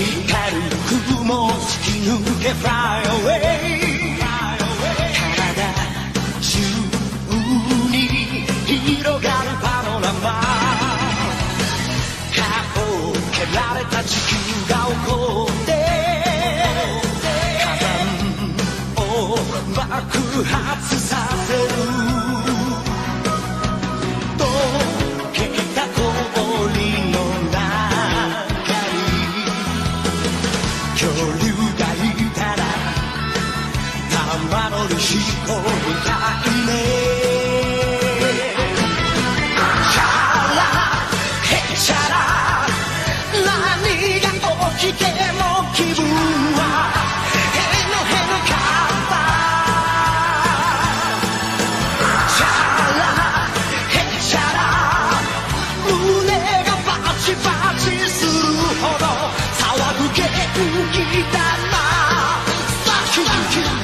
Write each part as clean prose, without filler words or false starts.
光る雲を突き抜け Fly away 体中に広がるパノラマ顔を蹴られた地球が起こって火山を爆発させる溶けた氷の中に恐竜がいたら玉乗り飛行みたいねチャラヘチャラ何が起きても気分はへのへのかったチャラヘチャラ胸がバチバチするほど騒ぐ元気だなさキュンキュン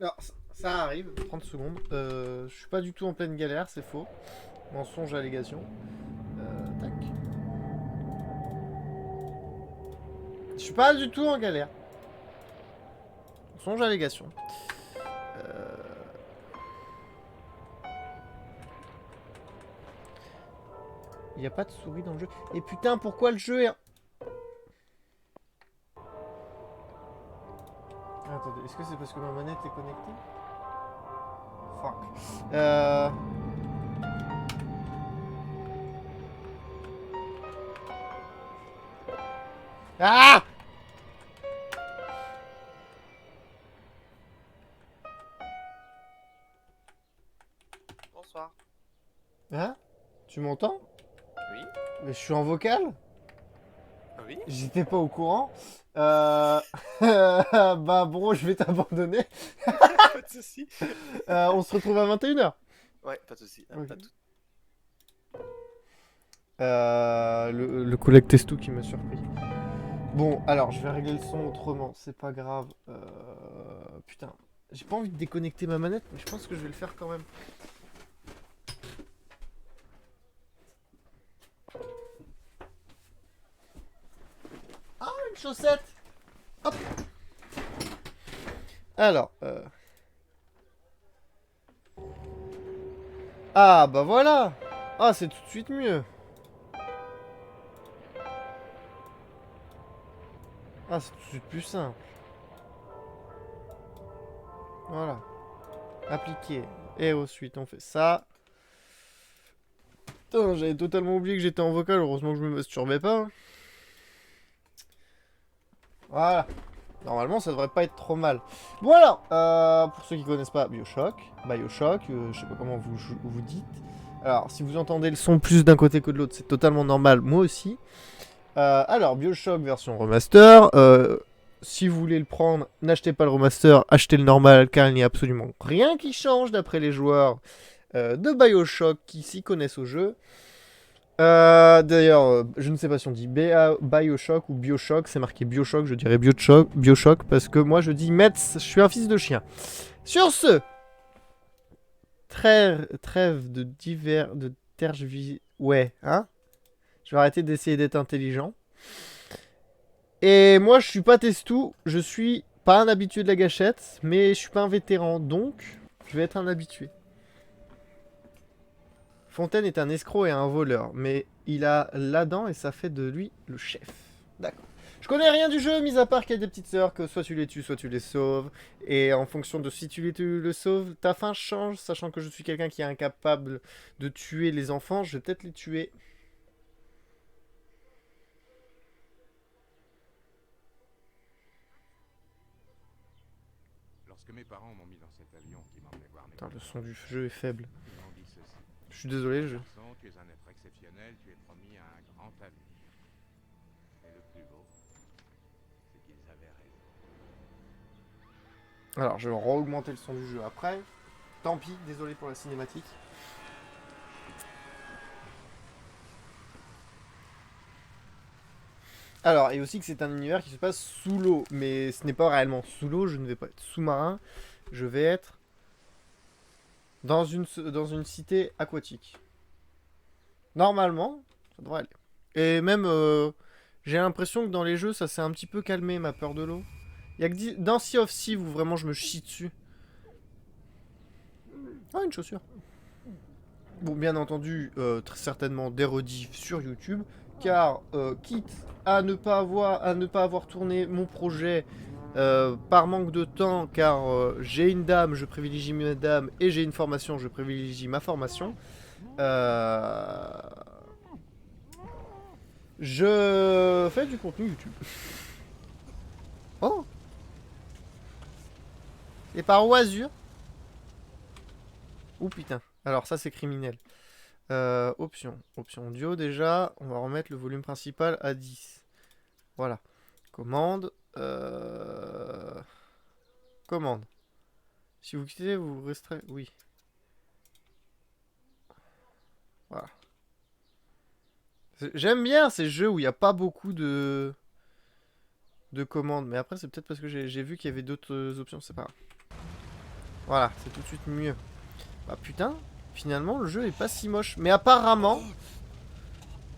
Alors, ça arrive, 30 secondes. Je suis pas du tout en pleine galère, c'est faux. Mensonge, allégation. Tac. Je suis pas du tout en galère. Mensonge, allégation. Il y a pas de souris dans le jeu. Et putain, pourquoi le jeu est... Attendez, est-ce que c'est parce que ma manette est connectée? Fuck. Ah! Bonsoir. Hein? Tu m'entends? Oui. Mais je suis en vocal? Oui. J'étais pas au courant. Bah bro, je vais t'abandonner. Pas de soucis. On se retrouve à 21h. Ouais, pas de soucis. Ok. Pas de tout. Le collègue Testou qui m'a surpris. Bon, alors je vais régler le son autrement, c'est pas grave. Putain, j'ai pas envie de déconnecter ma manette, mais je pense que je vais le faire quand même. Ah, une chaussette! Hop! Alors, ah, bah voilà! Ah, c'est tout de suite mieux. Ah, c'est tout de suite plus simple. Voilà. Appliquer. Et ensuite, on fait ça. Putain, j'avais totalement oublié que j'étais en vocal. Heureusement que je me masturbais pas. Voilà. Normalement, ça devrait pas être trop mal. Bon alors, pour ceux qui connaissent pas Bioshock, je sais pas comment vous dites. Alors, si vous entendez le son plus d'un côté que de l'autre, c'est totalement normal. Moi aussi. Alors, Bioshock version remaster. Si vous voulez le prendre, n'achetez pas le remaster, achetez le normal, car il n'y a absolument rien qui change d'après les joueurs de Bioshock qui s'y connaissent au jeu. D'ailleurs, je ne sais pas si on dit Bioshock ou Bioshock, c'est marqué Bioshock, je dirais Bioshock, parce que moi je dis Metz, je suis un fils de chien. Sur ce, trêve de tergiversation. Ouais, hein? Je vais arrêter d'essayer d'être intelligent. Et moi, je suis pas Testou, je suis pas un habitué de la gâchette, mais je suis pas un vétéran, donc je vais être un habitué. Fontaine est un escroc et un voleur, mais il a l'Adam et ça fait de lui le chef. D'accord. Je connais rien du jeu, mis à part qu'il y a des petites sœurs que soit tu les tues, soit tu les sauves. Et en fonction de si tu les tues ou le sauves, ta fin change, sachant que je suis quelqu'un qui est incapable de tuer les enfants, je vais peut-être les tuer. Lorsque mes parents m'ont mis dans cet avion qui m'emmenait voir mes Putain, le son du jeu est faible. ils m'ont dit ceci. Je suis désolé, je... Garçon, tu es un être exceptionnel, tu es promis à un grand avenir. Et le plus beau, c'est qu'ils avaient raison. Alors, je vais re-augmenter le son du jeu après. Tant pis, désolé pour la cinématique. Alors, et aussi que c'est un univers qui se passe sous l'eau. Mais ce n'est pas réellement sous l'eau, je ne vais pas être sous-marin. Je vais être dans une cité aquatique. Normalement, ça devrait aller. Et même, j'ai l'impression que dans les jeux, ça s'est un petit peu calmé, ma peur de l'eau. Il y a que dans Sea of Thieves où vraiment je me chie dessus. Ah, une chaussure. Bon, bien entendu, très certainement des rediffs sur YouTube. Car, quitte à ne pas avoir tourné mon projet par manque de temps, car j'ai une dame, je privilégie ma dame, et j'ai une formation, je privilégie ma formation. Je fais du contenu YouTube. Oh! Et par Oisur. Oh putain. Alors ça c'est criminel. Option audio déjà. On va remettre le volume principal à 10. Voilà. Commande. Commande. Si vous quittez, vous resterez... Oui. Voilà. J'aime bien ces jeux où il n'y a pas beaucoup de commandes. Mais après, c'est peut-être parce que j'ai vu qu'il y avait d'autres options. C'est pas grave. Voilà, c'est tout de suite mieux. Bah putain, finalement, le jeu est pas si moche. Mais apparemment,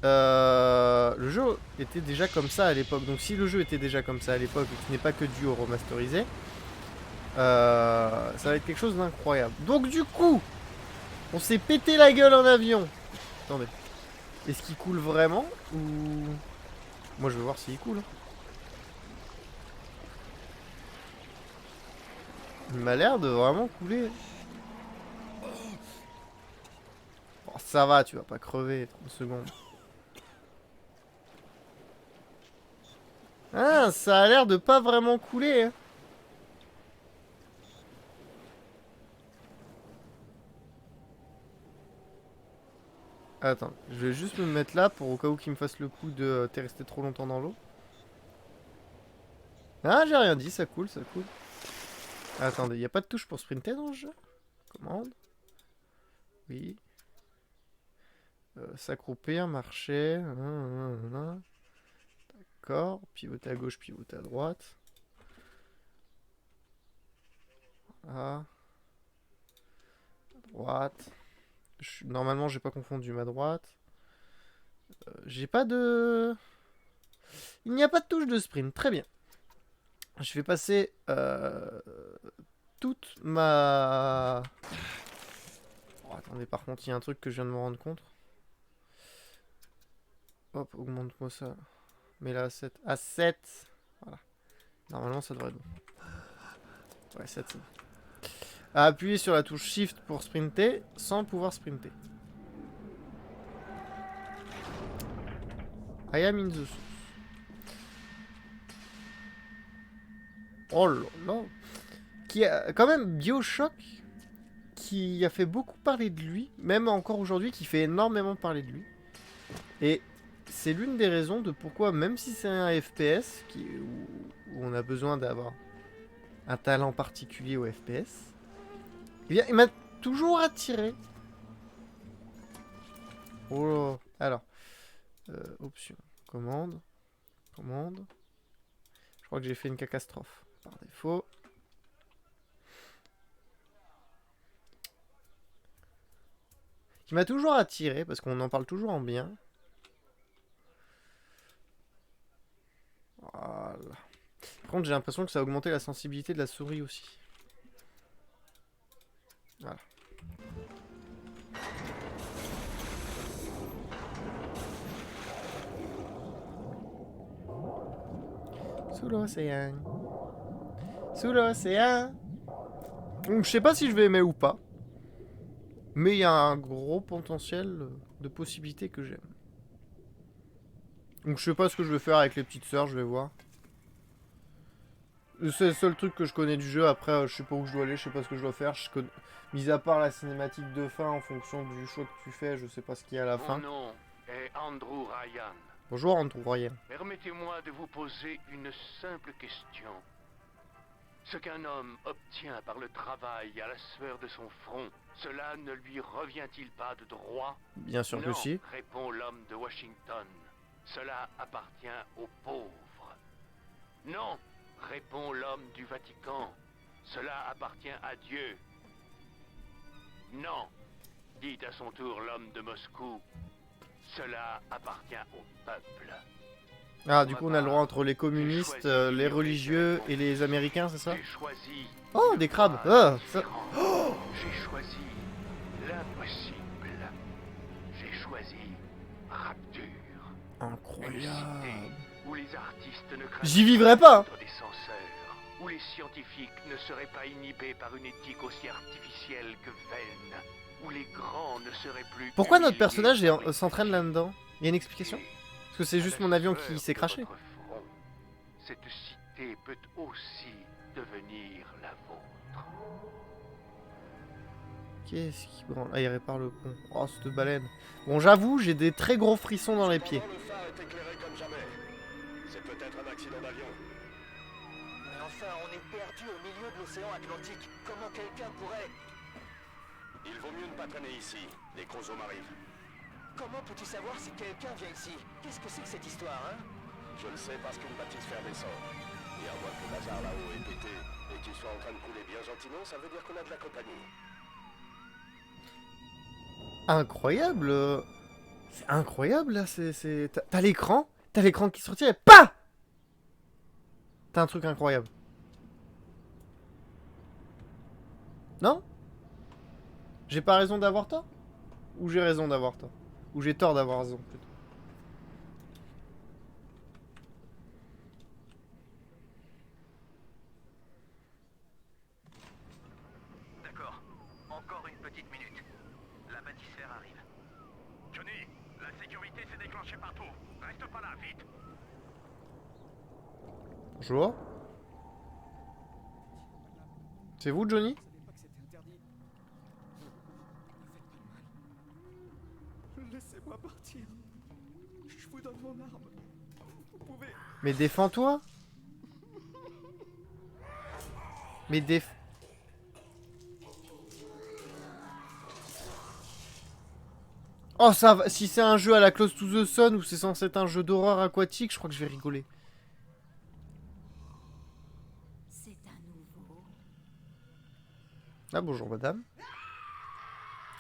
le jeu était déjà comme ça à l'époque. Donc si le jeu était déjà comme ça à l'époque et qu'il n'est pas que dû au remasterisé, ça va être quelque chose d'incroyable. Donc du coup, on s'est pété la gueule en avion. Attendez. Est-ce qu'il coule vraiment ou... Moi je veux voir s'il coule. Il m'a l'air de vraiment couler. Bon, ça va, tu vas pas crever 30 secondes. Ah, ça a l'air de pas vraiment couler. Hein. Attends, je vais juste me mettre là pour au cas où qu'il me fasse le coup de t'es resté trop longtemps dans l'eau. Ah, j'ai rien dit, ça coule, ça coule. Attendez, y a pas de touche pour sprinter dans le jeu? Commande. Oui. S'accroupir, marcher. D'accord. Pivoter à gauche, pivoter à droite. Voilà. Droite. Normalement, j'ai pas confondu ma droite. J'ai pas de... Il n'y a pas de touche de sprint. Très bien. Je vais passer toute ma... Oh, attendez, par contre, il y a un truc que je viens de me rendre compte. Hop, augmente-moi ça. Mets-la à 7. À 7. Voilà. Normalement, ça devrait être bon. Ouais, 7, c'est bon. À appuyer sur la touche Shift pour sprinter sans pouvoir sprinter. I am in the source. Oh là là. Qui a quand même BioShock qui a fait beaucoup parler de lui, même encore aujourd'hui, qui fait énormément parler de lui. Et c'est l'une des raisons de pourquoi, même si c'est un FPS où on a besoin d'avoir un talent particulier au FPS, eh bien, il m'a toujours attiré. Oh là. Alors, option, commande, commande. Je crois que j'ai fait une catastrophe par défaut. Qui m'a toujours attiré parce qu'on en parle toujours en bien. Voilà. Par contre, j'ai l'impression que ça a augmenté la sensibilité de la souris aussi. Voilà. Sous l'océan. Sous l'océan. Donc, je sais pas si je vais aimer ou pas. Mais il y a un gros potentiel de possibilités que j'aime. Donc je sais pas ce que je vais faire avec les petites sœurs, je vais voir. C'est le seul truc que je connais du jeu, après je sais pas où je dois aller, je sais pas ce que je dois faire. Mis à part la cinématique de fin, en fonction du choix que tu fais, je sais pas ce qu'il y a à la fin. Mon nom est Andrew Ryan. Bonjour Andrew Ryan. Permettez-moi de vous poser une simple question. Ce qu'un homme obtient par le travail à la sueur de son front, cela ne lui revient-il pas de droit? Bien sûr que Non, si. répond l'homme de Washington. Cela appartient aux pauvres. Non, répond l'homme du Vatican. Cela appartient à Dieu. Non, dit à son tour l'homme de Moscou. Cela appartient au peuple. Ah, du coup, on a le droit entre les communistes, les religieux et les américains, c'est ça? J'ai choisi. Oh, une des crabes. voie Ah, ça... différente. J'ai choisi l'impossible. J'ai choisi Rapture. Une Incroyable. cité où les artistes ne craignent J'y vivrais pas, hein. d'être des censeurs, où les scientifiques ne seraient pas inhibés par une éthique aussi artificielle que vaine, où les grands ne seraient plus. Pourquoi notre humiliés personnage par les s'entraîne petits. là-dedans? Il y a une explication? Parce que c'est juste mon avion qui s'est craché. Cette cité peut aussi devenir la vôtre. Qu'est-ce qui branle? Ah, il répare le pont. Oh, cette baleine. Bon, j'avoue, j'ai des très gros frissons dans les pieds. Le phare est éclairé comme jamais. C'est peut-être un accident d'avion. Mais enfin, on est perdu au milieu de l'océan Atlantique. Comment quelqu'un pourrait... Il vaut mieux ne pas traîner ici. Les chromosomes arrivent. Comment peux-tu savoir si quelqu'un vient ici? Qu'est-ce que c'est que cette histoire, hein? Je le sais parce qu'une bâtisphère descend. Et à moins que le bazar là-haut ait pété et qu'il soit en train de couler bien gentiment, ça veut dire qu'on a de la compagnie. Incroyable. C'est incroyable, là. T'as l'écran? T'as l'écran qui se retire et PAH! T'as un truc incroyable. Non? J'ai pas raison d'avoir tort? Ou j'ai raison d'avoir tort? Ou j'ai tort d'avoir raison, plutôt. D'accord. Encore une petite minute. La bâtisseur arrive. Johnny, la sécurité s'est déclenchée partout. Reste pas là, vite. Bonjour. C'est vous, Johnny? Laissez-moi partir. Je vous donne mon arme. Vous pouvez... Mais défends-toi. Mais Oh, ça va. Si c'est un jeu à la Close to the Sun ou c'est censé être un jeu d'horreur aquatique, je crois que je vais rigoler. C'est un nouveau. Ah, bonjour, madame.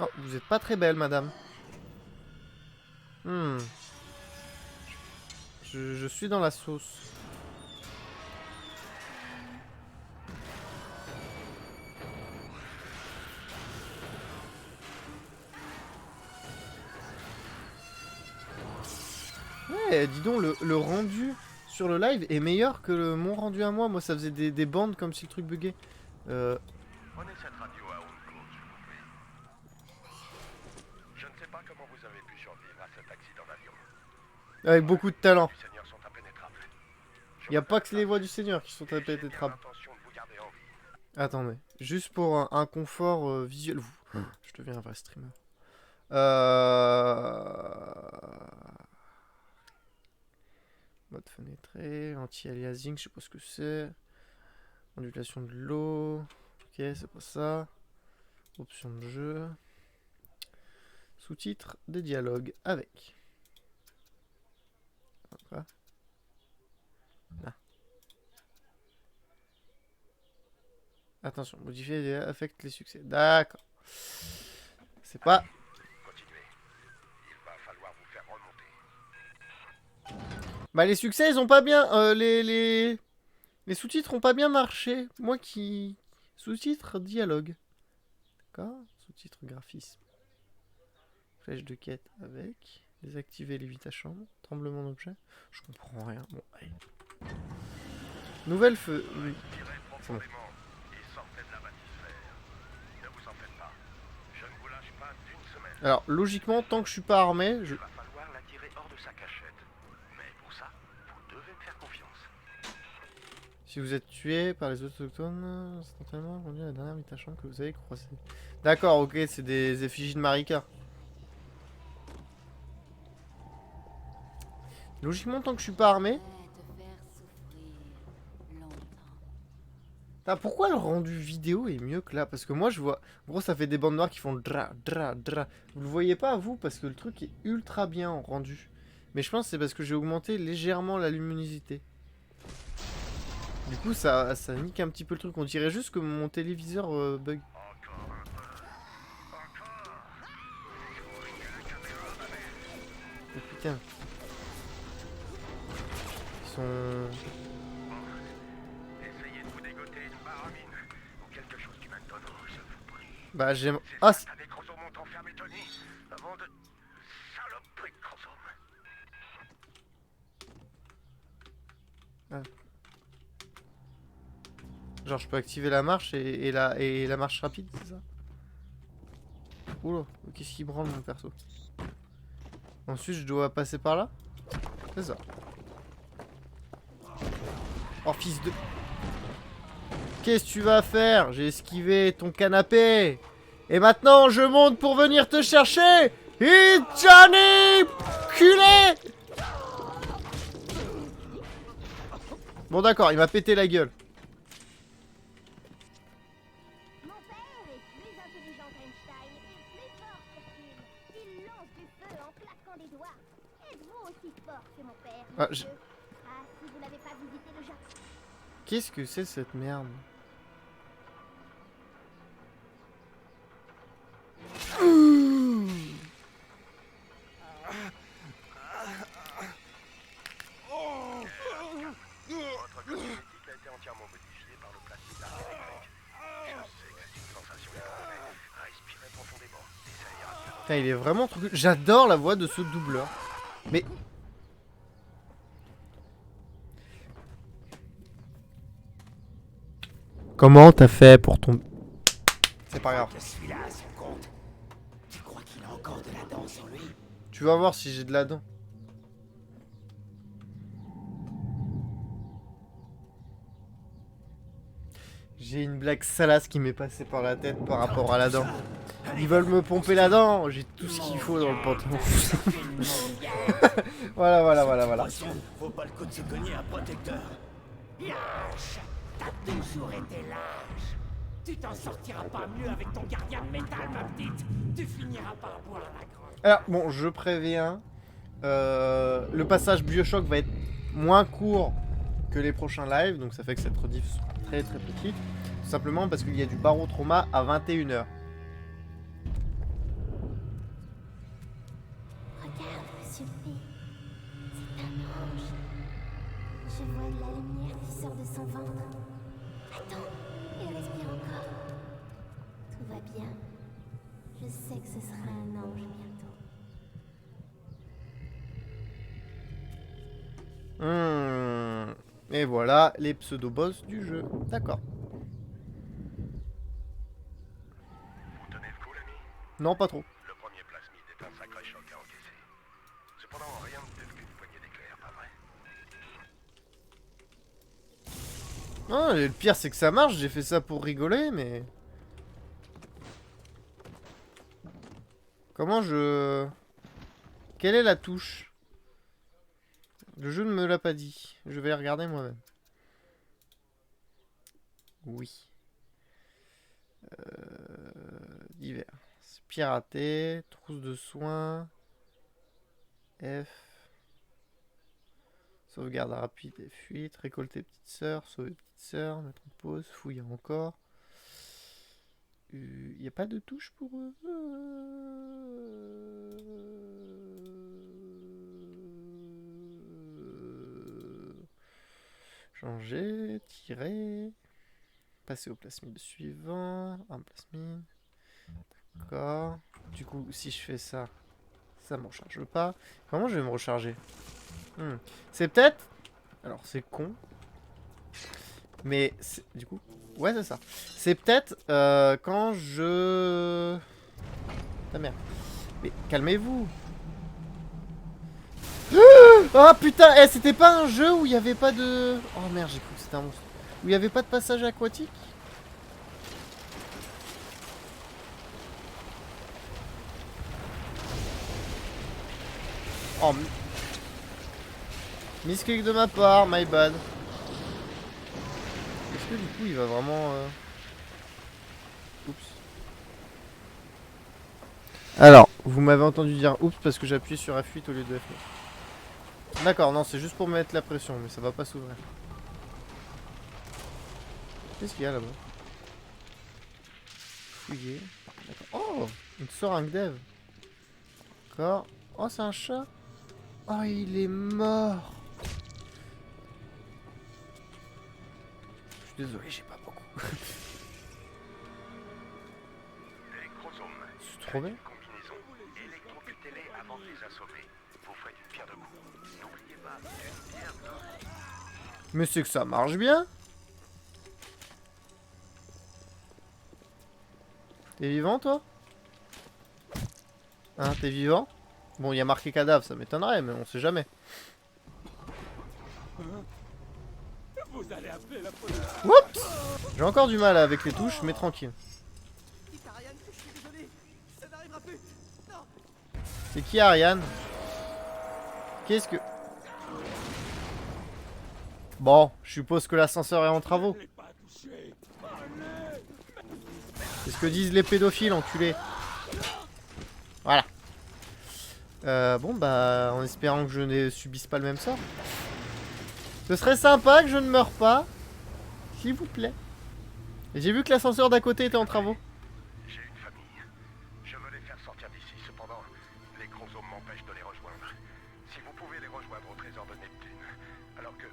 Oh, vous êtes pas très belle, madame. Je suis dans la sauce. Ouais, dis donc, le rendu sur le live est meilleur que mon rendu à moi. Moi, ça faisait des bandes comme si le truc buguait. Prenez cette radio à haute côte, s'il vous plaît. Je ne sais pas comment vous avez pu survivre à cet accident d'avion. Avec beaucoup de talent. Les seigneurs sont impénétrables. Il n'y a pas que les voix du Seigneur qui sont impénétrables. L'intention de vous garder en vie. Attendez, juste pour un confort visuel. Je deviens un vrai streamer. Mode fenêtré, anti-aliasing, je sais pas ce que c'est. Ondulation de l'eau. Ok, c'est pas ça. Option de jeu. Sous-titres, des dialogues avec. Quoi? Ah. Attention, modifier et affecte les succès. D'accord. C'est pas... Continuez. Il va falloir vous faire remonter. Bah les succès, ils ont pas bien... les sous-titres ont pas bien marché. Moi qui... Sous-titres, dialogue. D'accord. Sous-titres, graphisme. Flèche de quête avec... Désactiver lévitation. Tremblement d'objet. Je comprends rien. Bon, allez. Nouvelle feu... Oui. Tirez C'est bon. profondément et sortez de la bâtisseur. Ne vous en faites pas. Je ne vous lâche pas d'une semaine. Alors, logiquement, tant que je suis pas armé, Il va falloir la tirer hors de sa cachette. Mais pour ça, vous devez me faire confiance. Si vous êtes tué par les autochtones, instantanément rendu à la dernière mutation que vous avez croisée. D'accord, ok, c'est des effigies de Marika. Logiquement, tant que je suis pas armé. Te faire souffrir longtemps. Putain, pourquoi le rendu vidéo est mieux que là? Parce que moi je vois... En gros ça fait des bandes noires qui font dra dra dra. Vous le voyez pas vous? Parce que le truc est ultra bien en rendu. Mais je pense que c'est parce que j'ai augmenté légèrement la luminosité. Du coup ça nique un petit peu le truc. On dirait juste que mon téléviseur bug. Oh putain. Ils sont... Essayez de vous dégoter une baramine ou quelque chose du même tonneau, je vous prie. Bah j'aime... C'est Ah ça, des chromosomes ont enfermé Tony avant de... Saloperie de chromosomes. genre je peux activer la marche et la marche rapide, c'est ça? Oula, qu'est-ce qui branle mon perso? Ensuite je dois passer par là? C'est ça. Oh fils de... Qu'est-ce que tu vas faire? J'ai esquivé ton canapé. Et maintenant je monte pour venir te chercher. Et Johnny culé. Bon d'accord, il m'a pété la gueule. Mon père est plus intelligent qu'Einstein, plus fort qu'Hercule. Il lance du feu en claquant des doigts. Êtes-vous aussi fort que mon père, Ah, monsieur? Ah, si vous n'avez pas visité le Japon. Qu'est-ce que c'est cette merde? Votre cosmétique a été entièrement modifiée par le plastique d'artère électrique. Je sais que c'est une sensation étrange. Respirez profondément. Et ça ira mieux. Putain, il est vraiment trop... J'adore la voix de ce doubleur. Mais... Comment t'as fait pour ton... C'est pas grave. Que celui-là a son compte. Tu crois qu'il a encore de la danse en lui? Tu vas voir si j'ai de la dent. J'ai une blague salace qui m'est passée par la tête par rapport à la dent. Ils veulent me pomper la dent, j'ai tout ce qu'il faut dans le pantalon. Voilà. Faut pas le coup de se cogner un protecteur. Lâche. T'as toujours été lâche. Tu t'en sortiras pas mieux avec ton gardien de métal, ma petite. Tu finiras par boire la grande. Alors, bon, je préviens. Le passage Bioshock va être moins court que les prochains lives. Donc ça fait que cette rediff sera très très petite. Tout simplement parce qu'il y a du Barotrauma à 21h. Regarde, monsieur P. C'est un ange. Je vois de la lumière qui sort de son ventre. Attends, il respire encore. Tout va bien. Je sais que ce sera un ange bientôt. Et voilà les pseudo-boss du jeu. D'accord. Vous tenez le coup, l'ami? Non, pas trop. Le premier plasmide est un sacré choc à encaisser. Cependant, rien de tel qu'une poignée d'éclairs, pas vrai? Non, le pire c'est que ça marche, j'ai fait ça pour rigoler, mais... Comment je... Quelle est la touche? Le jeu ne me l'a pas dit. Je vais regarder moi-même. Oui. Divers. Pirater. Trousse de soins. F. Sauvegarde rapide et fuite. Récolter petite sœur. Sauver petite sœur. Mettre en pause. Fouiller encore. Il n'y a pas de touche pour eux. Changer, tirer, passer au plasmide suivant, un plasmide, d'accord. Du coup, si je fais ça, ça me recharge pas. Comment je vais me recharger? C'est peut-être... Alors, c'est con. Mais, du coup... Ouais, c'est ça. C'est peut-être quand je... Ta merde. Mais calmez-vous. Oh putain, c'était pas un jeu où il y avait pas de... Oh merde, j'ai cru que c'était un monstre. Où il y avait pas de passage aquatique? Oh, misclick de ma part, my bad. Est-ce que du coup il va vraiment... Oups. Alors, vous m'avez entendu dire oups parce que j'ai appuyé sur F8 au lieu de F9. D'accord, non, c'est juste pour mettre la pression, mais ça va pas s'ouvrir. Qu'est-ce qu'il y a là-bas? Fouiller. Oh, une seringue dev. D'accord. Oh, c'est un chat. Oh, il est mort. Je suis désolé, j'ai pas beaucoup. Les chromosomes. C'est trop bien. Une combinaison. Électrocutez-les avant de les assommer. Vous faites une pierre de coups. N'oubliez pas, une pierre de... Mais c'est que ça marche bien. T'es vivant, toi? Hein, t'es vivant? Bon, il y a marqué cadavre, ça m'étonnerait, mais on sait jamais. Vous allez appeler la police. Oups! J'ai encore du mal avec les touches, mais tranquille. Dites à Ryan que je suis désolé. Ça n'arrivera plus. Non. C'est qui Ariane? Qu'est-ce que... Bon, je suppose que l'ascenseur est en travaux. C'est ce que disent les pédophiles, enculés. Voilà. Bon, bah, en espérant que je ne subisse pas le même sort. Ce serait sympa que je ne meure pas. S'il vous plaît. Et j'ai vu que l'ascenseur d'à côté était en travaux. J'ai une famille. Je veux les faire sortir d'ici. Cependant, les chromosomes m'empêchent de les rejoindre. Si vous pouvez les rejoindre au trésor de Neptune, alors que,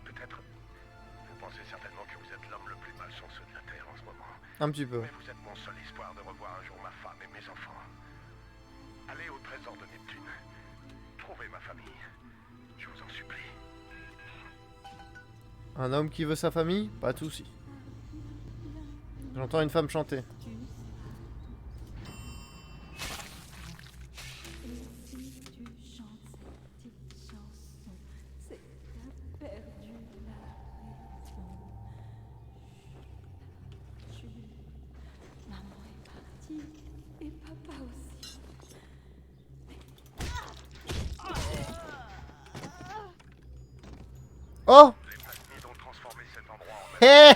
peut-être, vous pensez certainement que vous êtes l'homme le plus malchanceux de la Terre en ce moment. Un petit peu. Mais vous êtes mon seul espoir de revoir un jour ma femme et mes enfants. Allez au trésor de Neptune. Trouvez ma famille. Je vous en supplie. Un homme qui veut sa famille? Pas de soucis. J'entends une femme chanter. Oh! Hé hé!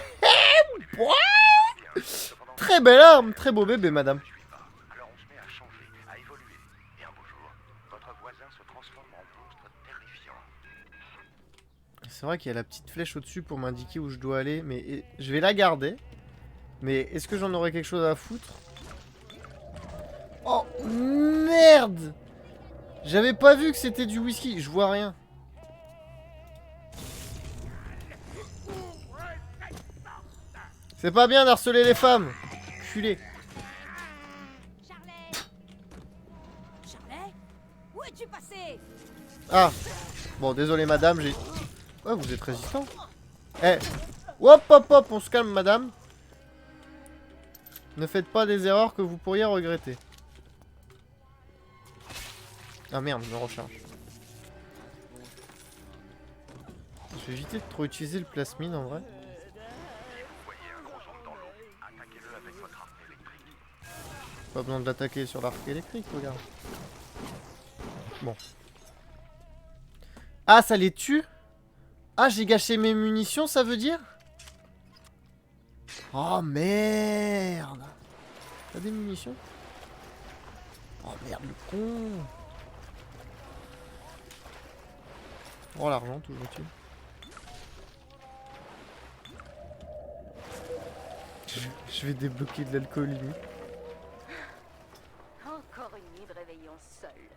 What? Très belle arme, très beau bébé, madame. Alors on se met à changer, à évoluer. Et un beau jour, votre voisin se transforme en monstre terrifiant. C'est vrai qu'il y a la petite flèche au-dessus pour m'indiquer où je dois aller, mais je vais la garder. Mais est-ce que j'en aurais quelque chose à foutre? Oh merde! J'avais pas vu que c'était du whisky, je vois rien. C'est pas bien d'harceler les femmes. Culé. Charlet, où es-tu passé? Ah. Bon, désolé madame, j'ai... Ouais, vous êtes résistant. Eh. Hop, hop, hop, on se calme madame. Ne faites pas des erreurs que vous pourriez regretter. Ah merde, je me recharge. Je vais éviter de trop utiliser le plasmide en vrai. Pas besoin de l'attaquer sur l'arc électrique, regarde. Bon. Ah, ça les tue? Ah, j'ai gâché mes munitions, ça veut dire? Oh, merde! T'as des munitions? Oh, merde, le con! Oh, l'argent, toujours tu. Je vais débloquer de l'alcoolémie. Encore une nuit de réveillon seule.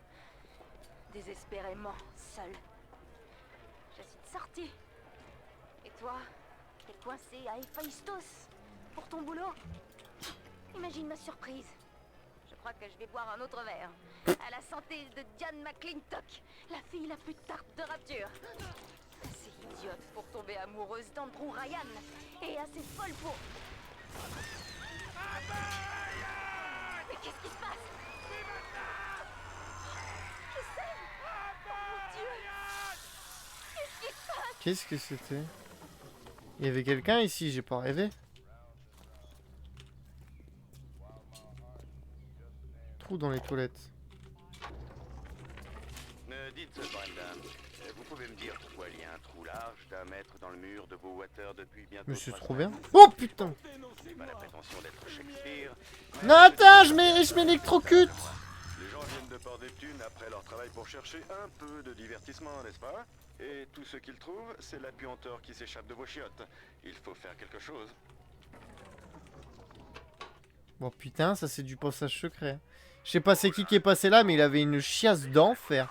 Désespérément seule. Je suis de sortie. Et toi, t'es coincé à Héphaïstos pour ton boulot. Imagine ma surprise. Je crois que je vais boire un autre verre. À la santé de Diane McClintock, la fille la plus tarte de Rapture. Assez idiote pour tomber amoureuse d'Andrew Ryan. Et assez folle pour... Mais qu'est-ce qui se passe? Je sais. Oh mon Dieu. Qu'est-ce qui se passe? Qu'est-ce que c'était? Il y avait quelqu'un ici, j'ai pas rêvé. Trou dans les toilettes. Ne vite, Brenda. Vous pouvez me dire pourquoi il y a un trou large d'1 mètre dans le mur de Bowater depuis bientôt Mais c'est 3 trop bien. semaines? Oh putain! Je n'ai pas la prétention d'être Shakespeare. Non, attends, je m'électrocute! Les gens viennent de Port-Neptune après leur travail pour chercher un peu de divertissement, n'est-ce pas? Et tout ce qu'ils trouvent, c'est la puanteur qui s'échappe de vos chiottes. Il faut faire quelque chose. Bon putain, ça c'est du passage secret. Je sais pas c'est qui est passé là, mais il avait une chiasse d'enfer.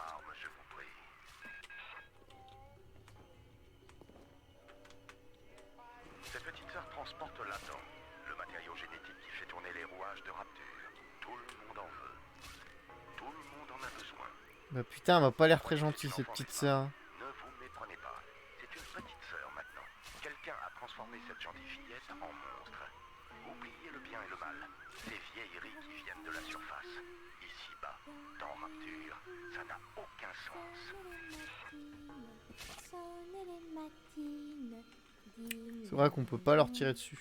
Cette petite sœur transporte l'Adam, le matériau génétique qui fait tourner les rouages de Rapture. Tout le monde en veut. Tout le monde en a besoin. Bah putain, elle m'a pas l'air très gentille cette petite sœur. Ne vous méprenez pas. C'est une petite sœur maintenant. Quelqu'un a transformé cette gentille fillette en monstre. Oubliez le bien et le mal. Ces vieilleries qui viennent de la surface. Ici-bas, dans Rapture, ça n'a aucun sens. C'est vrai qu'on peut pas leur tirer dessus.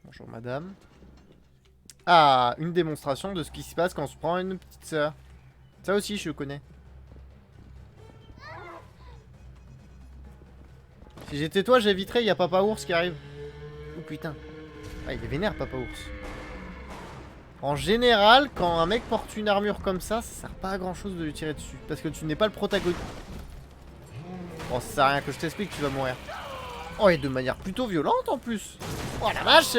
Bonjour madame. Ah, une démonstration de ce qui se passe quand on se prend une petite sœur. Ça aussi je connais. Si j'étais toi, j'éviterais, il y a Papa Ours qui arrive. Oh putain. Ah, il est vénère Papa Ours. En général, quand un mec porte une armure comme ça sert pas à grand chose de lui tirer dessus. Parce que tu n'es pas le protagoniste. Bon, ça sert à rien que je t'explique, tu vas mourir. Oh, et de manière plutôt violente en plus. Oh la vache.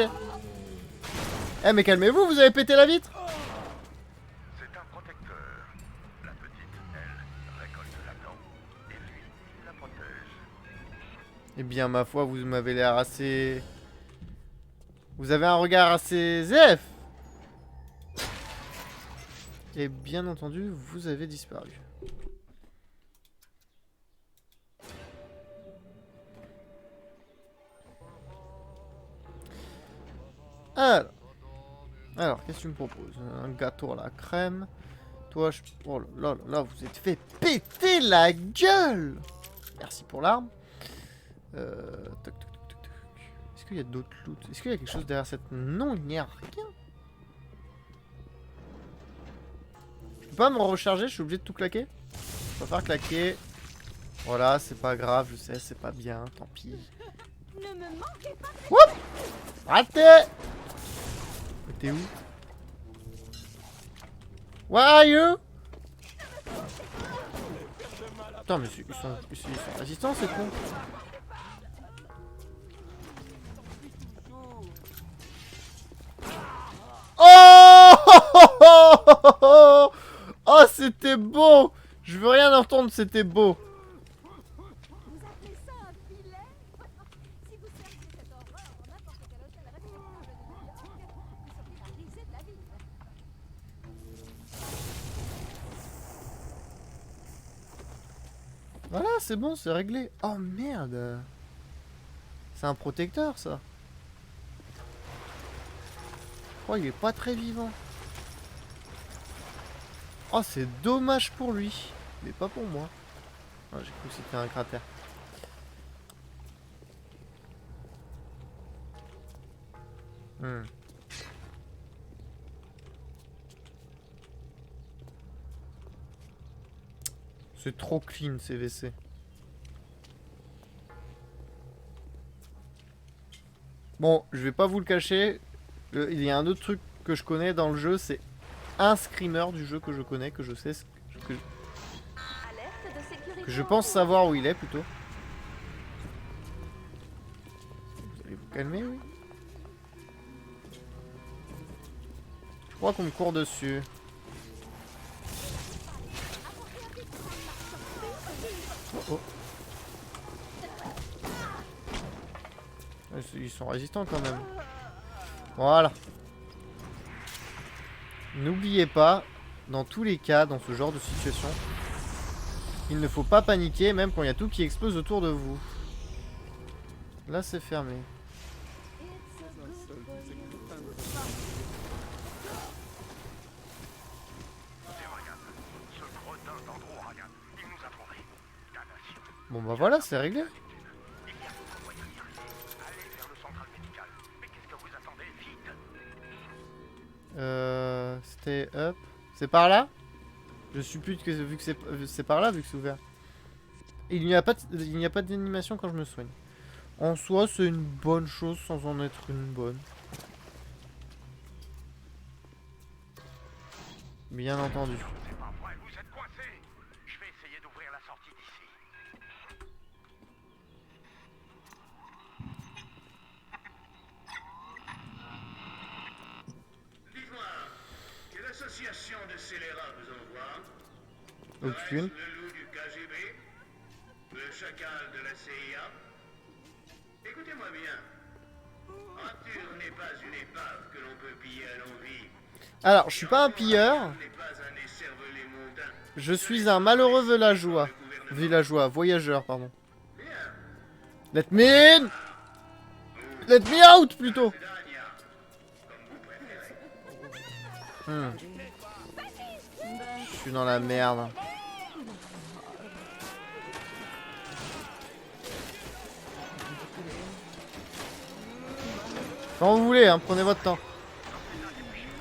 Eh mais calmez-vous, vous avez pété la vitre. C'est un protecteur. La petite, elle, récolte l'Adam. Et lui, il la protège. Eh bien, ma foi, vous m'avez l'air assez... Vous avez un regard assez zef. Et bien entendu, vous avez disparu. Alors, qu'est-ce que tu me proposes? Un gâteau à la crème. Toi, je... Oh là là là là, vous êtes fait péter la gueule. Merci pour l'arme. Toc, toc, toc, toc, toc. Est-ce qu'il y a d'autres loot? Est-ce qu'il y a quelque chose derrière cette... Non, il n'y a rien. Je peux pas me recharger, je suis obligé de tout claquer. Je préfère claquer. Voilà, c'est pas grave, je sais, c'est pas bien, tant pis. Ne me manquez pas. Woup! Raté! Mais t'es où? Where are you? Putain, mais ils sont résistants, c'est con. Oh! Oh, c'était beau! Je veux rien entendre, c'était beau. Vous appelez ça un filet? Si vous cherchez cette horreur en n'importe quel hôtel respectable de New York, vous seriez la risée de la ville. Voilà, c'est bon, c'est réglé. Oh merde. C'est un protecteur, ça. Oh, il est pas très vivant. Oh, c'est dommage pour lui. Mais pas pour moi. Ah, j'ai cru que c'était un cratère. C'est trop clean, ces WC. Bon, je vais pas vous le cacher. Il y a un autre truc que je connais dans le jeu, c'est un screamer du jeu que je connais, que je sais, que je pense savoir où il est plutôt. Vous allez vous calmer, oui. Je crois qu'on me court dessus. Oh. Ils sont résistants quand même. Voilà. N'oubliez pas, dans tous les cas, dans ce genre de situation, il ne faut pas paniquer, même quand il y a tout qui explose autour de vous. Là, c'est fermé. Bon bah voilà, c'est réglé. Allez vers le central médical. Mais qu'est-ce que vous attendez? Stay up. C'est par là? Je suppute que vu que c'est par là, vu que c'est ouvert. Il n'y a pas d'animation quand je me soigne. En soi, c'est une bonne chose sans en être une bonne. Bien entendu. C'est pas vrai, vous êtes coincés. Je vais essayer d'ouvrir la sortie d'ici. Dites-moi, quelle association de scélérats vous envoie? Aucune. Le loup du KGB? Le chacal de la CIA? Écoutez-moi bien. Arthur n'est pas une épave que l'on peut piller à l'envie. Alors, je suis pas un pilleur. N'est pas un écervelé mondain. Je suis un malheureux voyageur, pardon. Let me in! Let me out, plutôt! Je suis dans la merde. Quand vous voulez, hein, prenez votre temps.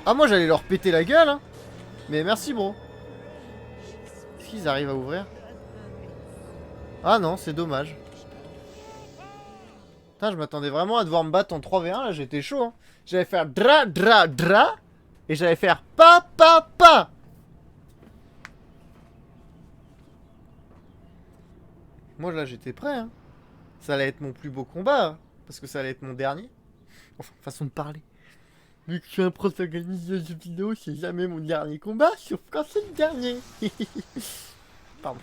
Ah, moi j'allais leur péter la gueule, hein. Mais merci, bro. Est-ce qu'ils arrivent à ouvrir? Ah non, c'est dommage. Putain, je m'attendais vraiment à devoir me battre en 3v1, là j'étais chaud, hein. J'allais faire dra dra dra. Et j'allais faire pa pa pa. Moi là j'étais prêt, hein. Ça allait être mon plus beau combat, hein, parce que ça allait être mon dernier. Enfin, façon de parler. Vu que je suis un protagoniste de jeux vidéo, c'est jamais mon dernier combat, sauf quand c'est le dernier. Pardon.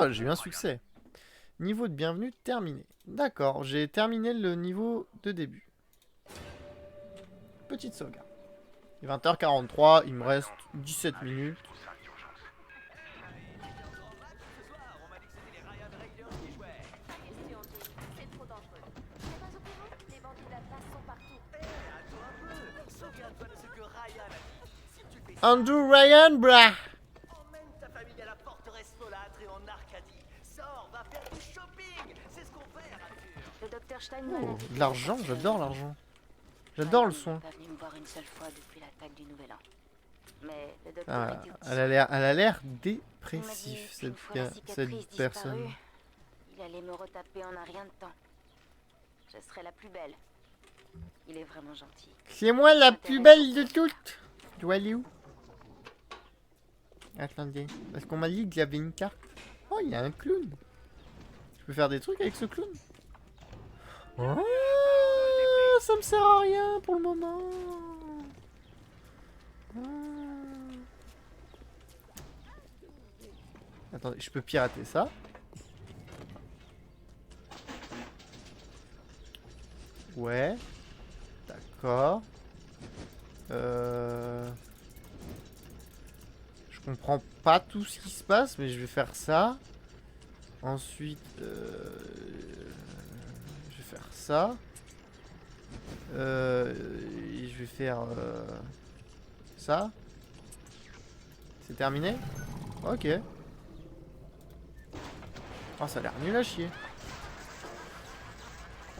Ah, j'ai eu un succès. Niveau de bienvenue terminé. D'accord, j'ai terminé le niveau de début. Petite sauvegarde. Il est 20h43, il me reste 17 minutes. Andrew Ryan, brah. Emmène ta famille à la forteresse folâtre et en Arcadie. Sors, va faire du shopping. C'est ce qu'on fait, Arthur. Le docteur Steinman. Oh, de l'argent, j'adore l'argent. J'adore le soin. Il n'est pas venu me voir une seule fois depuis l'attaque du Nouvel An. Mais le docteur Ah, était au-dessus. elle a l'air Il m'a dit dépressif, qu'une fois la cicatrice cette personne. disparue, il allait me retaper en un rien de temps. Je serai la plus belle. Il est vraiment gentil. C'est moi la plus belle de toutes. Je dois aller où? Attendez, parce qu'on m'a dit qu'il y avait une carte. Oh, il y a un clown. Je peux faire des trucs avec ce clown? Oh, ça me sert à rien pour le moment. Oh. Attendez, je peux pirater ça. Ouais. D'accord. Je comprends pas tout ce qui se passe, mais je vais faire ça. Ensuite, je vais faire ça. Et je vais faire ça. C'est terminé? Ok. Oh, ça a l'air nul à chier.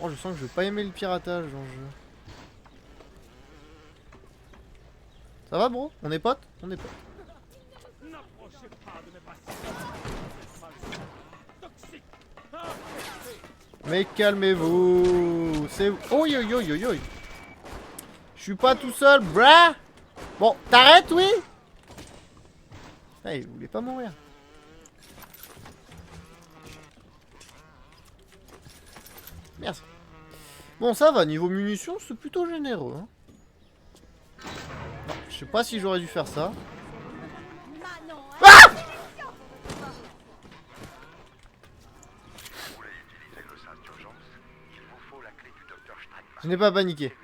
Oh, je sens que je vais pas aimer le piratage dans le jeu. Ça va, bro? On est potes? On est potes. Mais calmez-vous. C'est... Oh yo yo yo yo. Je suis pas tout seul, brah. Bon, t'arrêtes, oui? Ah, il voulait pas mourir. Merci. Bon, ça va, niveau munitions, c'est plutôt généreux. Hein. Bon, je sais pas si j'aurais dû faire ça. Ah! Je n'ai pas paniqué.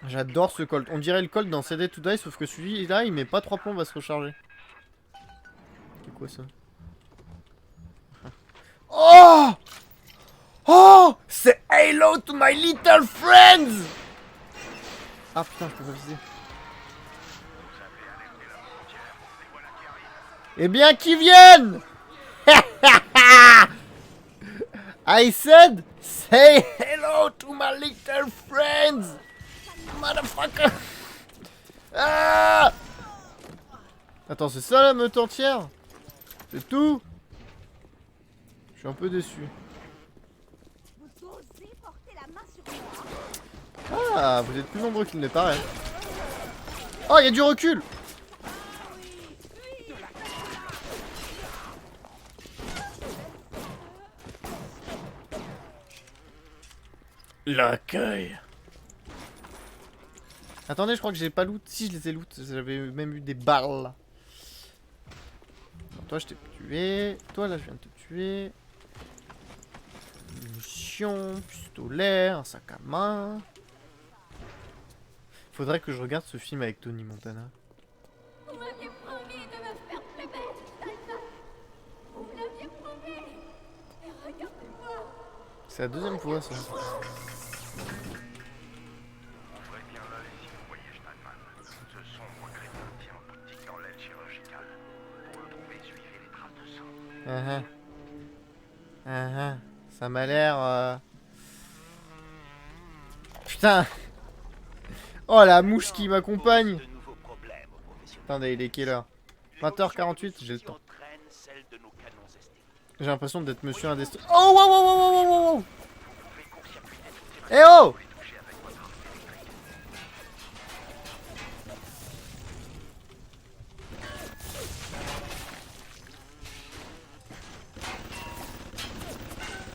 J'adore ce colt. On dirait le colt dans CD to Die, sauf que celui-là, il met pas 3 plombs à se recharger. C'est quoi ça? Oh! Oh! C'est Halo to my little friends! Ah putain, je peux pas viser. Eh bien, qu'ils viennent. I said, say hello to my little friends, motherfucker. Ah! Attends, c'est ça la meute entière? C'est tout? Je suis un peu déçu. Vous osez porter la main sur moi? Ah, vous êtes plus nombreux qu'il ne paraît. Oh, il y a du recul. L'accueil. Attendez, je crois que j'ai pas loot. Si, je les ai loot. J'avais même eu des balles. Non, toi, je t'ai tué. Toi, là, je viens de te tuer. Munitions, pistolet, un sac à main. Faudrait que je regarde ce film avec Tony Montana. Vous m'aviez promis de me faire plus belle, Diana. Vous me l'aviez promis. Et regardez-moi. C'est la deuxième fois, ça. Ouvrez bien l'œil si vous voyez Steinman. Ce sombre crétin tient boutique dans l'aile chirurgicale. Pour le trouver, suivez les traces de sang. Ça m'a l'air... Putain. Oh, la mouche qui m'accompagne. Attendez, il est quelle heure? 20h48, j'ai le temps. J'ai l'impression d'être monsieur indestructible. Oh, wow, wow, wow, wow, wow, wow. Eh oh!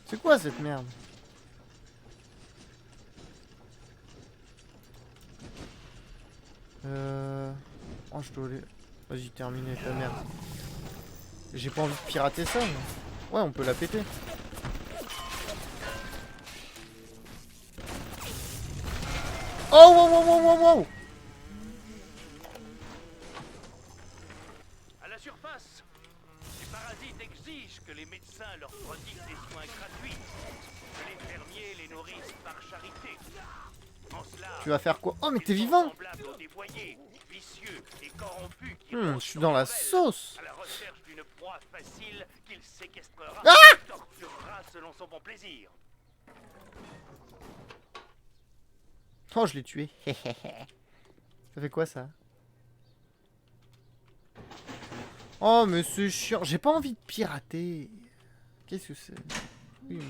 C'est quoi cette merde? Oh, je dois aller... Vas-y, terminer ta merde. J'ai pas envie de pirater ça, mais... Ouais, on peut la péter. Oh, wow, wow, wow, wow, wow. À la surface, les parasites exigent que les médecins leur prodiguent des soins gratuits, que les fermiers les nourrissent par charité. En cela, Tu vas faire quoi? Oh, mais t'es vivant! semblables aux dévoyés, vicieux et corrompus qui Je suis dans la sauce! à la recherche d'une proie facile qu'il séquestrera Ah! et torturera selon son bon plaisir. Oh, je l'ai tué. Ça fait quoi, ça? Oh, mais c'est chiant. J'ai pas envie de pirater. Qu'est-ce que c'est? Oui, mais...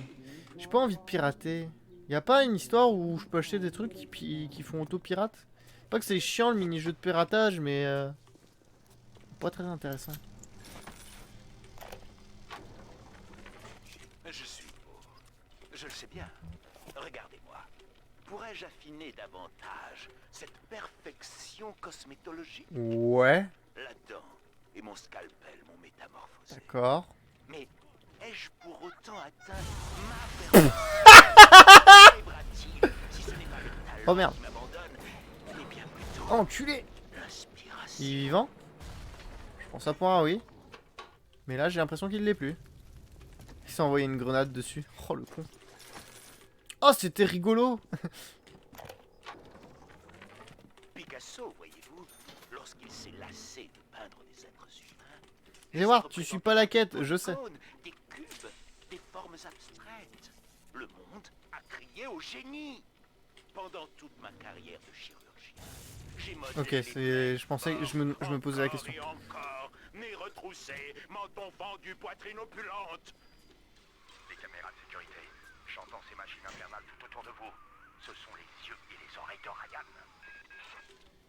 J'ai pas envie de pirater. Y'a pas une histoire où je peux acheter des trucs qui font auto-pirate? Pas que c'est chiant le mini-jeu de piratage, mais... Pas très intéressant. Je suis beau. Je le sais bien. Regardez-moi. Pourrais-je affiner davantage cette perfection cosmétologique? Ouais, La dent et mon scalpel m'ont métamorphosé. d'accord. Mais ai-je pour autant atteint ma perfection? Si ce n'est pas le talent Oh merde. qui m'abandonne, mais bien plutôt Oh, enculé! l'inspiration. Il est vivant? Je pense à point, oui. Mais là, j'ai l'impression qu'il l'est plus. Il s'est envoyé une grenade dessus. Oh, le con. Oh, c'était rigolo! Picasso, voyez-vous, lorsqu'il s'est lassé de peindre des êtres humains, Viens voir, tu suis pas la quête, je sais. des cubes, des formes abstraites. Le monde a crié au génie. Pendant toute ma carrière de chirurgien, j'ai modelé Ok, les c'est... Je pensais... Je me posais la question. et encore, nez retroussé, menton fendu, poitrine opulente. Les caméras de sécurité, j'entends ces machines infernales tout autour de vous. Ce sont les yeux et les oreilles de Ryan.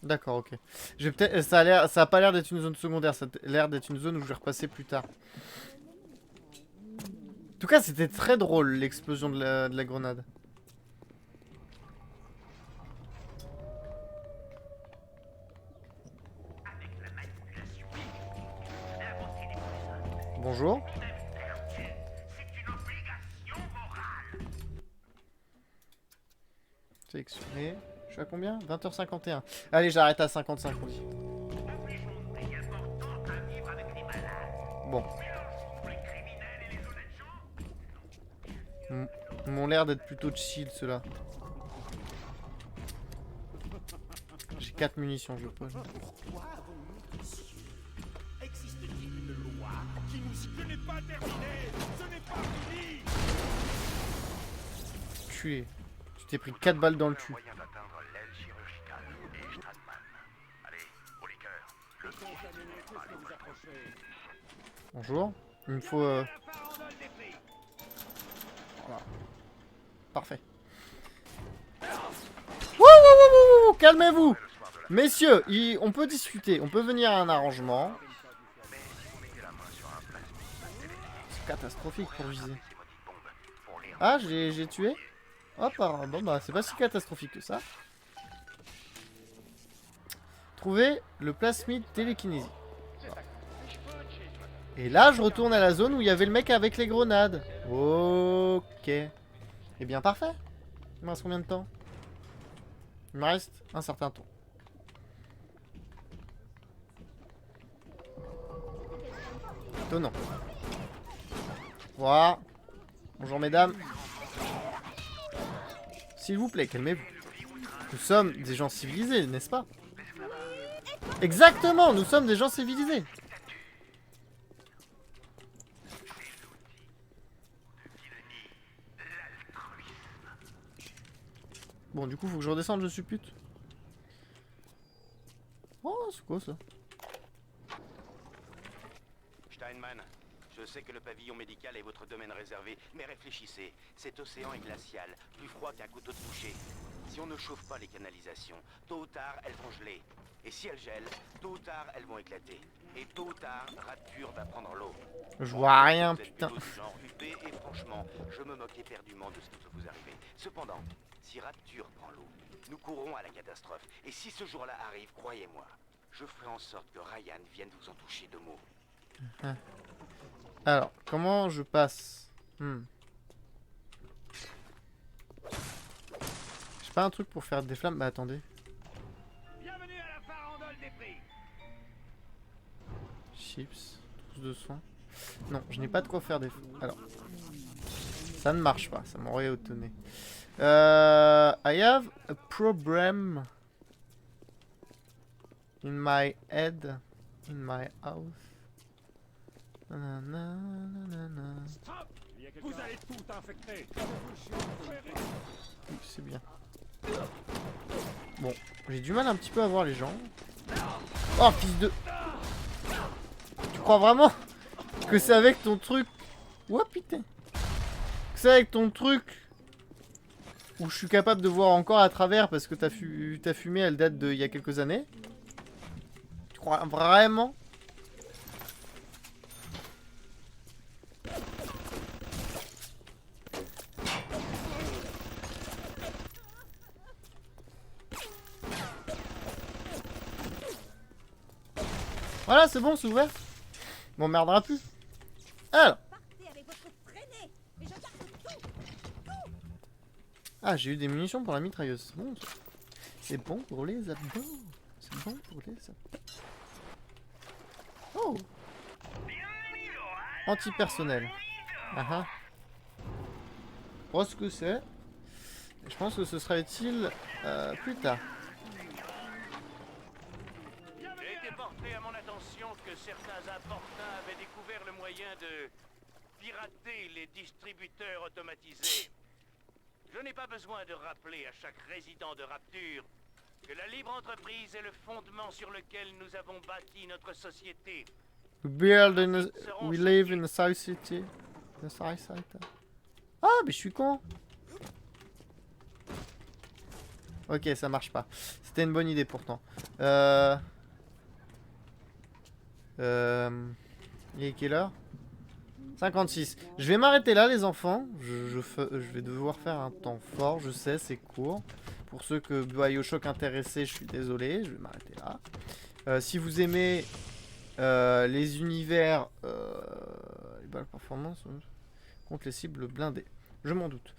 D'accord, ok. Je vais peut-être... Ça a pas l'air d'être une zone secondaire, ça a l'air d'être une zone où je vais repasser plus tard. En tout cas, c'était très drôle, l'explosion de la grenade. Bonjour. Sélectionné. Je suis à combien? 20h51. Allez, j'arrête à 55, oui. Bon. Ils m'ont l'air d'être plutôt chill, ceux-là. J'ai 4 munitions, je pense. Existe-t-il une Je n'ai pas terminé. Ce n'est pas fini. Tué. Tu t'es pris 4 balles dans le cul. Moyen d'atteindre l'aile chirurgicale et Stradman. Allez, au liqueur. Le Bonjour. Il me faut... Voilà. Parfait. Wouh, calmez-vous. Messieurs, on peut discuter. On peut venir à un arrangement. C'est catastrophique pour viser. Ah, j'ai tué. Hop, alors, bon bah c'est pas si catastrophique que ça. Trouver le plasmide télékinésie. Et là, je retourne à la zone où il y avait le mec avec les grenades. Ok. Eh bien, parfait. Il me reste combien de temps? Il me reste un certain temps. Étonnant. Voilà. Bonjour, mesdames. S'il vous plaît, calmez-vous. Nous sommes des gens civilisés, n'est-ce pas? Exactement, nous sommes des gens civilisés. Bon, du coup, faut que je redescende, je suppute. Oh, c'est quoi ça? Steinman, je sais que le pavillon médical est votre domaine réservé, mais réfléchissez. Cet océan est glacial, plus froid qu'un couteau de boucher. Si on ne chauffe pas les canalisations, tôt ou tard, elles vont geler. Et si elles gèlent, tôt ou tard, elles vont éclater. Et tôt ou tard, Rapture va prendre l'eau. Je vois rien, Vous êtes putain. plutôt du genre huppé, et franchement, je me moque éperdument de ce qui peut vous arriver. Cependant, si Rapture prend l'eau, nous courrons à la catastrophe. Et si ce jour-là arrive, croyez-moi, je ferai en sorte que Ryan vienne vous en toucher de mots. Alors, comment je passe? J'ai pas un truc pour faire des flammes? Bah attendez. Bienvenue à la farandole des prix. Chips, trousse de soins. Non, je n'ai pas de quoi faire des flammes. Alors, ça ne marche pas, ça m'aurait étonné. I have a problem in my head, in my house. Stop. Vous allez tout infecter. Oui, c'est bien. Bon, j'ai du mal un petit peu à voir les gens. Oh, fils de... Tu crois vraiment que c'est avec ton truc... Oh, putain. Que c'est avec ton truc où je suis capable de voir encore à travers parce que ta fumée, elle date d'il y a quelques années? Tu crois vraiment? Voilà, c'est bon, c'est ouvert. M'emmerdera plus. Alors. Ah, j'ai eu des munitions pour la mitrailleuse. C'est bon, ça. C'est bon pour les abdos. C'est bon pour les abdos. Oh. Antipersonnel. Ah ah. Je vois ce que c'est. Je pense que ce sera utile plus tard. J'ai été porté à mon attention que certains importuns avaient découvert le moyen de pirater les distributeurs automatisés. Je n'ai pas besoin de rappeler à chaque résident de Rapture que la libre entreprise est le fondement sur lequel nous avons bâti notre société. We live in a society. Ah, mais je suis con. Ok, ça marche pas. C'était une bonne idée pourtant. Il est quelle heure? 56. Je vais m'arrêter là, les enfants. Je vais devoir faire un temps fort. Je sais, c'est court. Pour ceux que BioShock intéressés, je suis désolé. Je vais m'arrêter là. Si vous aimez les univers, les balles performance contre les cibles blindées, je m'en doute.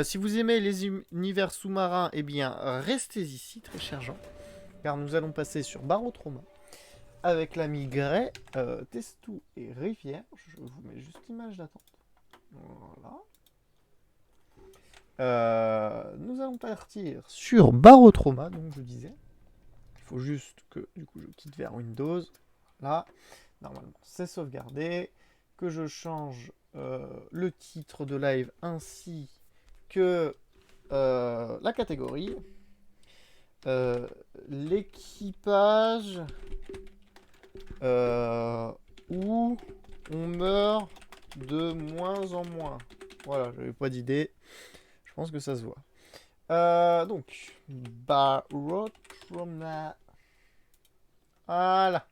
Si vous aimez les univers sous-marins, eh bien, restez ici, très chers gens. Car nous allons passer sur Barotrauma. Avec l'ami Gray, Testou et Rivière. Je vous mets juste l'image d'attente. Voilà. Nous allons partir sur Barotrauma, donc je disais. Il faut juste que du coup je quitte vers Windows. Là, normalement c'est sauvegardé. que je change le titre de live ainsi que la catégorie. L'équipage où on meurt de moins en moins. Voilà, j'avais pas d'idée. Je pense que ça se voit. Donc, Barotrauma. Voilà.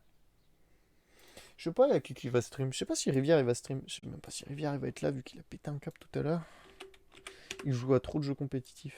Je sais pas avec qui va stream. Je sais pas si Rivière il va stream. Je sais même pas si Rivière il va être là vu qu'il a pété un câble tout à l'heure. Il joue à trop de jeux compétitifs.